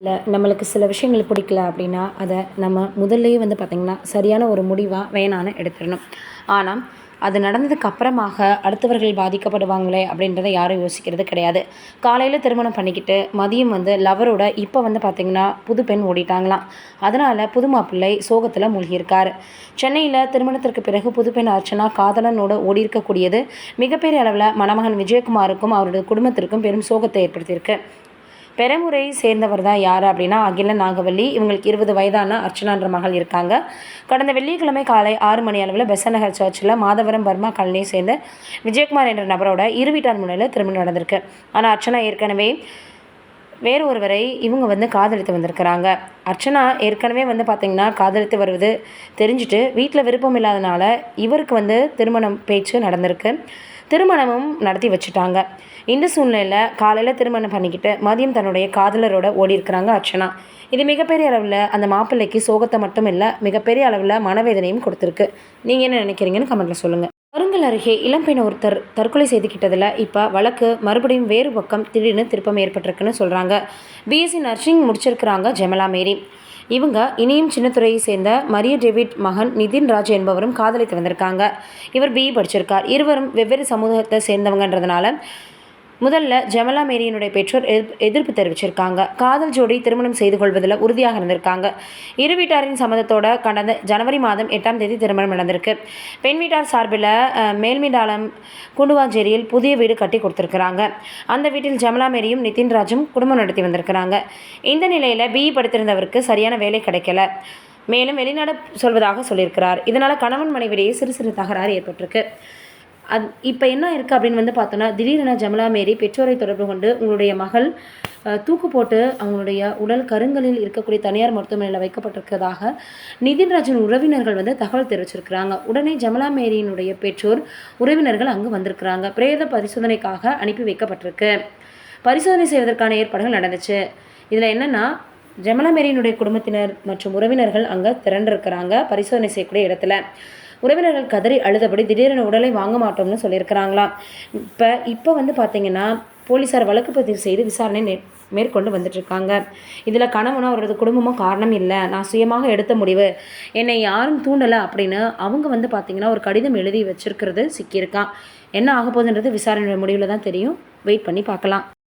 இல்லை நம்மளுக்கு சில விஷயங்கள் பிடிக்கல அப்படின்னா அதை நம்ம முதல்லையே வந்து பார்த்திங்கன்னா சரியான ஒரு முடிவாக வேணான்னு எடுத்துடணும். ஆனால் அது நடந்ததுக்கு அப்புறமாக அடுத்தவர்கள் பாதிக்கப்படுவாங்களே அப்படின்றத யாரும் யோசிக்கிறது கிடையாது. காலையில் திருமணம் பண்ணிக்கிட்டு மதியம் வந்து லவரோட இப்போ வந்து பார்த்திங்கன்னா புது பெண் ஓடிட்டாங்களாம். அதனால் புது மாப்பிள்ளை சோகத்தில் மூழ்கியிருக்காரு. சென்னையில் திருமணத்திற்கு பிறகு புது பெண் அர்ச்சனா காதலனோட ஓடி இருக்கக்கூடியது மிகப்பெரிய அளவில் மணமகன் விஜயகுமாருக்கும் அவருடைய குடும்பத்திற்கும் பெரும் சோகத்தை ஏற்படுத்தியிருக்கு. பெரமுரை சேர்ந்தவர் தான் யார் அப்படின்னா அகிலன் நாகவல்லி. இவங்களுக்கு 20 வயதான அர்ச்சனான்ற மகள் இருக்காங்க. கடந்த வெள்ளிக்கிழமை காலை 6 மணி அளவில் பெசநகர் சர்ச்சில் மாதவரம் பர்மா காலனியை சேர்ந்த விஜயகுமார் என்ற நபரோட இரு வீட்டார் முன்னிலையில் திருமணம் நடந்திருக்கு. ஆனால் அர்ச்சனா ஏற்கனவே வேறு ஒருவரை இவங்க வந்து காதலித்து வந்திருக்கிறாங்க. அர்ச்சனா ஏற்கனவே வந்து பார்த்திங்கன்னா காதலித்து வருவது தெரிஞ்சுட்டு வீட்டில் விருப்பம் இல்லாதனால இவருக்கு வந்து திருமணம் பேச்சு நடந்திருக்கு. திருமணமும் நடத்தி வச்சுட்டாங்க. இந்த சூழ்நிலையில் காலையில் திருமணம் பண்ணிக்கிட்டு மதியம் தன்னுடைய காதலரோட ஓடி இருக்கிறாங்க அர்ச்சனா. இது மிகப்பெரிய அளவில் அந்த மாப்பிள்ளைக்கு சோகத்தை மட்டும் இல்லை, மிகப்பெரிய அளவில் மனவேதனையும் கொடுத்துருக்கு. நீங்கள் என்ன நினைக்கிறீங்கன்னு கமெண்ட்டில் சொல்லுங்கள். வருங்கல் அருகே இளம்பெண் ஒருத்தர் தற்கொலை செய்துக்கிட்டதில் இப்போ வழக்கு மறுபடியும் வேறு பக்கம் திடீர்னு திருப்பம் ஏற்பட்டிருக்குன்னு சொல்கிறாங்க. பிஎஸ்சி நர்சிங் முடிச்சிருக்கிறாங்க ஜெமலா மேரி. இவங்க இனியும் சின்னத்துறையை சேர்ந்த மரிய டேவிட் மகன் நிதின் ராஜ் என்பவரும் காதலித்து வந்திருக்காங்க. இவர் பிஇ படிச்சிருக்கார். இருவரும் வெவ்வேறு சமூகத்தை சேர்ந்தவங்கன்றதுனால முதல்ல ஜெமலா மேரியினுடைய பெற்றோர் எதிர்ப்பு தெரிவிச்சிருக்காங்க. காதல் ஜோடி திருமணம் செய்து கொள்வதில் உறுதியாக இருந்திருக்காங்க. இரு வீட்டாரின் சம்மதத்தோட கடந்த ஜனவரி மாதம் 8ஆம் தேதி திருமணம் நடந்திருக்கு. பெண் வீட்டார் சார்பில் மேல்மீடாலம் குண்டுவாஞ்சேரியில் புதிய வீடு கட்டி கொடுத்துருக்குறாங்க. அந்த வீட்டில் ஜெமலா மேரியும் நிதின்ராஜும் குடும்பம் நடத்தி வந்திருக்கிறாங்க. இந்த நிலையில் பிஇ படித்திருந்தவருக்கு சரியான வேலை கிடைக்கல. மேலும் வெளிநாடு சொல்வதாக சொல்லியிருக்கிறார். இதனால் கணவன் மனைவிடையே சிறு சிறு தகராறு ஏற்பட்டிருக்கு. இப்போ என்ன இருக்குது அப்படின்னு வந்து பார்த்தோன்னா, திடீரென ஜெமலா மேரி பெற்றோரை தொடர்பு கொண்டு உங்களுடைய மகள் தூக்கு போட்டு அவங்களுடைய உடல் கருங்கலில் இருக்கக்கூடிய தனியார் மருத்துவமனையில் வைக்கப்பட்டிருக்கிறதாக நிதின்ராஜின் உறவினர்கள் வந்து தகவல் தெரிவிச்சிருக்கிறாங்க. உடனே ஜெமலா மேரியினுடைய பெற்றோர் உறவினர்கள் அங்கு வந்திருக்கிறாங்க. பிரேத பரிசோதனைக்காக அனுப்பி வைக்கப்பட்டிருக்கு. பரிசோதனை செய்வதற்கான ஏற்பாடுகள் நடந்துச்சு. இதில் என்னென்னா, ஜெமலா மேரியினுடைய குடும்பத்தினர் மற்றும் உறவினர்கள் அங்கே திரண்டிருக்கிறாங்க பரிசோதனை செய்யக்கூடிய இடத்துல. உறவினர்கள் கதறி அழுதபடி திடீரென உடலை வாங்க மாட்டோம்னு சொல்லியிருக்கிறாங்களாம். இப்போ வந்து பார்த்திங்கன்னா போலீஸார் வழக்கு பதிவு செய்து விசாரணை மேற்கொண்டு வந்துட்டுருக்காங்க. இதில் கணவனும் அவரது குடும்பமும் காரணம் இல்லை, நான் சுயமாக எடுத்த முடிவு, என்னை யாரும் தூண்டலை அப்படின்னு அவங்க வந்து பார்த்திங்கன்னா ஒரு கடிதம் எழுதி வச்சிருக்கிறது சிக்கியிருக்கான். என்ன ஆக போகுதுன்றது விசாரணை முடிவில் தான் தெரியும். வெயிட் பண்ணி பார்க்கலாம்.